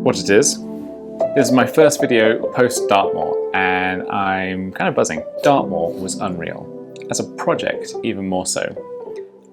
what it is. This is my first video post Dartmoor and I'm kind of buzzing. Dartmoor was unreal. As a project, even more so.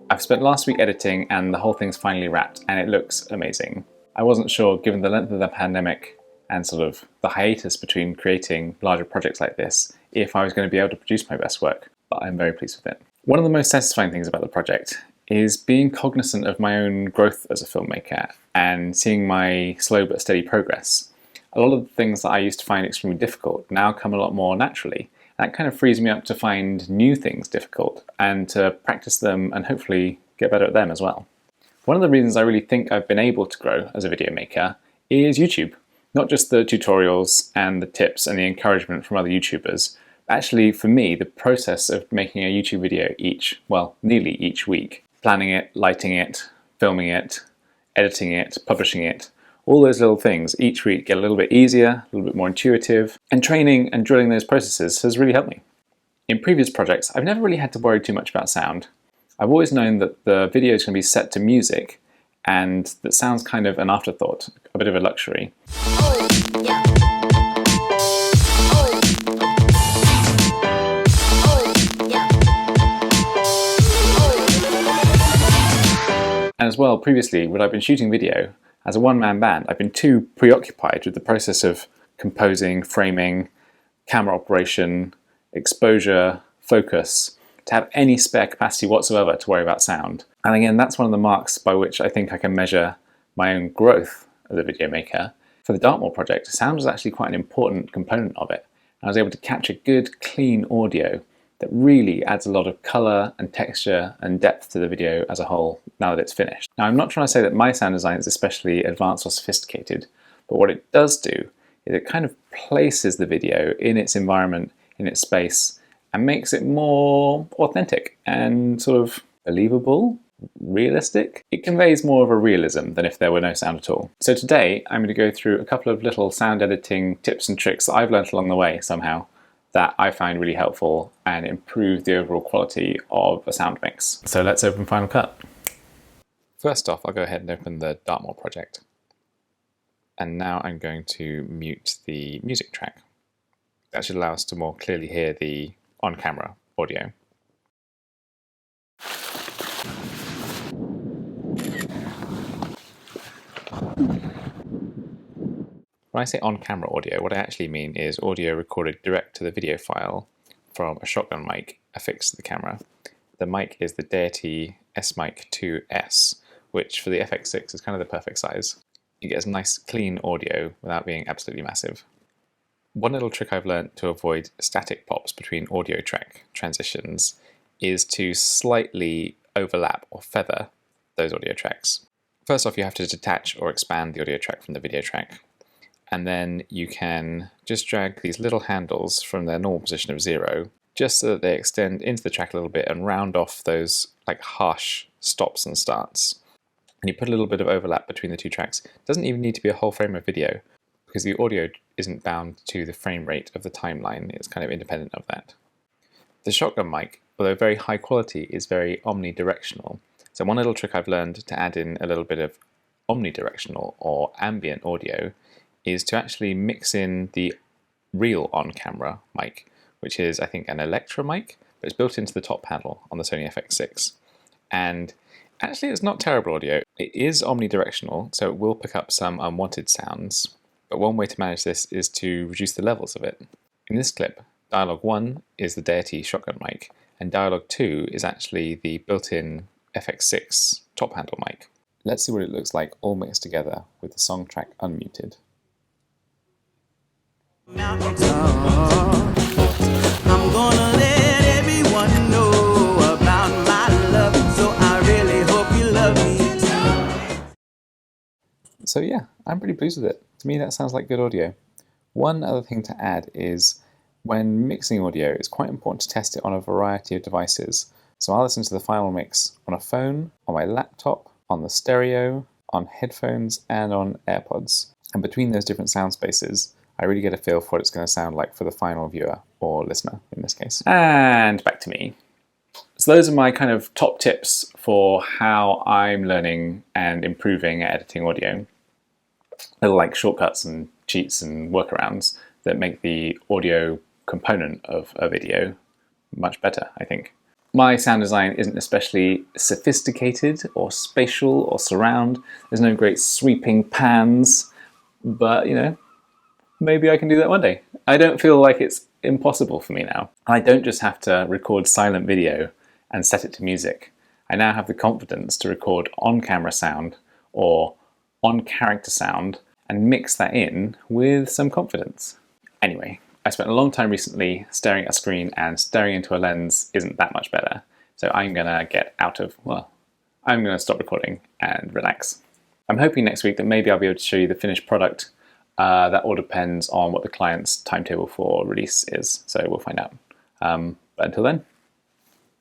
I've spent last week editing and the whole thing's finally wrapped and it looks amazing. I wasn't sure, given the length of the pandemic and sort of the hiatus between creating larger projects like this, if I was going to be able to produce my best work, but I'm very pleased with it. One of the most satisfying things about the project is being cognizant of my own growth as a filmmaker and seeing my slow but steady progress. A lot of the things that I used to find extremely difficult now come a lot more naturally. That kind of frees me up to find new things difficult and to practice them and hopefully get better at them as well. One of the reasons I really think I've been able to grow as a video maker is YouTube. Not just the tutorials and the tips and the encouragement from other YouTubers. Actually, for me, the process of making a YouTube video nearly each week, planning it, lighting it, filming it, editing it, publishing it, all those little things each week get a little bit easier, a little bit more intuitive, and training and drilling those processes has really helped me. In previous projects, I've never really had to worry too much about sound. I've always known that the video is going to be set to music, and that sounds kind of an afterthought, a bit of a luxury. And as well, previously, when I've been shooting video, as a one-man band, I've been too preoccupied with the process of composing, framing, camera operation, exposure, focus, to have any spare capacity whatsoever to worry about sound. And again, that's one of the marks by which I think I can measure my own growth as a video maker. For the Dartmoor project, sound was actually quite an important component of it. I was able to capture good, clean audio that really adds a lot of colour and texture and depth to the video as a whole now that it's finished. Now, I'm not trying to say that my sound design is especially advanced or sophisticated, but what it does do is it kind of places the video in its environment, in its space, and makes it more authentic and sort of believable, realistic. It conveys more of a realism than if there were no sound at all. So today, I'm going to go through a couple of little sound editing tips and tricks that I've learned along the way somehow, that I find really helpful and improve the overall quality of a sound mix. So let's open Final Cut. First off, I'll go ahead and open the Dartmoor project. And now I'm going to mute the music track. That should allow us to more clearly hear the on-camera audio. When I say on-camera audio, what I actually mean is audio recorded direct to the video file from a shotgun mic affixed to the camera. The mic is the Deity S-Mic 2S, which for the FX6 is kind of the perfect size. You get a nice clean audio without being absolutely massive. One little trick I've learned to avoid static pops between audio track transitions is to slightly overlap or feather those audio tracks. First off, you have to detach or expand the audio track from the video track. And then you can just drag these little handles from their normal position of 0, just so that they extend into the track a little bit and round off those like harsh stops and starts. And you put a little bit of overlap between the two tracks. It doesn't even need to be a whole frame of video, because the audio isn't bound to the frame rate of the timeline. It's kind of independent of that. The shotgun mic, although very high quality, is very omnidirectional. So one little trick I've learned to add in a little bit of omnidirectional or ambient audio is to actually mix in the real on-camera mic, which is, I think, an Electra mic, but it's built into the top panel on the Sony FX6. And actually, it's not terrible audio. It is omnidirectional, so it will pick up some unwanted sounds, but one way to manage this is to reduce the levels of it. In this clip, dialogue 1 is the Deity shotgun mic, and dialogue 2 is actually the built-in FX6 top handle mic. Let's see what it looks like all mixed together with the song track unmuted. I'm gonna let everyone know about my love, so I really hope you love me. So yeah, I'm pretty pleased with it. To me, that sounds like good audio. One other thing to add is when mixing audio, it's quite important to test it on a variety of devices. So I'll listen to the final mix on a phone, on my laptop, on the stereo, on headphones, and on AirPods. And between those different sound spaces, I really get a feel for what it's going to sound like for the final viewer, or listener in this case. And back to me. So those are my kind of top tips for how I'm learning and improving at editing audio. little like shortcuts and cheats and workarounds that make the audio component of a video much better, I think. My sound design isn't especially sophisticated or spatial or surround. There's no great sweeping pans, but you know, maybe I can do that one day. I don't feel like it's impossible for me now. I don't just have to record silent video and set it to music. I now have the confidence to record on-camera sound or on-character sound and mix that in with some confidence. Anyway, I spent a long time recently staring at a screen, and staring into a lens isn't that much better. So I'm gonna I'm gonna stop recording and relax. I'm hoping next week that maybe I'll be able to show you the finished product. That all depends on what the client's timetable for release is, so we'll find out. But until then,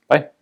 bye.